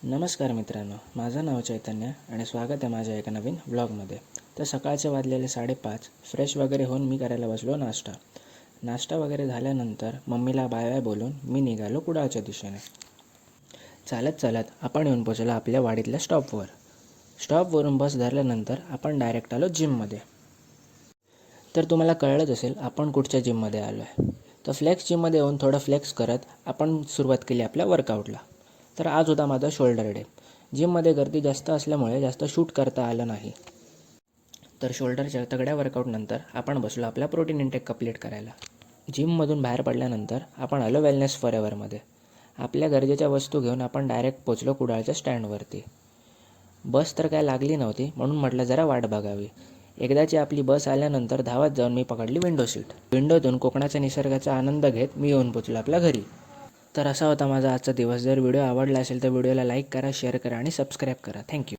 नमस्कार मित्रांनो, माझं नाव चैतन्य आणि स्वागत आहे माझ्या एका नवीन व्लॉगमध्ये. तर सकाळचे वाजलेले 5:30. फ्रेश वगैरे होऊन मी करायला बसलो नाश्ता वगैरे झाल्यानंतर मम्मीला बाय बाय बोलून मी निघालो कुडाळच्या दिशेने. चालत चालत आपण येऊन पोचलो आपल्या वाडीतल्या स्टॉपवरून बस धरल्यानंतर आपण डायरेक्ट आलो जिममध्ये. तर तुम्हाला कळलंच असेल आपण कुठच्या जिममध्ये आलो आहे. तर फ्लेक्स जिममध्ये येऊन थोडं फ्लेक्स करत आपण सुरुवात केली आपल्या वर्कआउटला. तर आज होता माझा शोल्डर डे. जिममध्ये गर्दी जास्त असल्यामुळे जास्त शूट करता आलं नाही. तर शोल्डरच्या तगड्या वर्कआउटनंतर आपण बसलो आपला प्रोटीन इंटेक कंप्लीट करायला. जिममधून बाहेर पडल्यानंतर आपण आलो वेलनेस फॉरएव्हरमध्ये. आपल्या गरजेच्या वस्तू घेऊन आपण डायरेक्ट पोचलो कुडाळच्या स्टँडवरती. बस तर काय लागली नव्हती म्हणून म्हटलं जरा वाट बघावी. एकदाची आपली बस आल्यानंतर धावत जाऊन मी पकडली विंडो सीट. विंडोतून कोकणाच्या निसर्गाचा आनंद घेत मी येऊन पोचलो आपल्या घरी. तर असा होता माझा आजचा दिवस. जर व्हिडिओ आवडला असेल तर व्हिडिओला लाईक करा, शेअर करा आणि सबस्क्राईब करा. थँक्यू.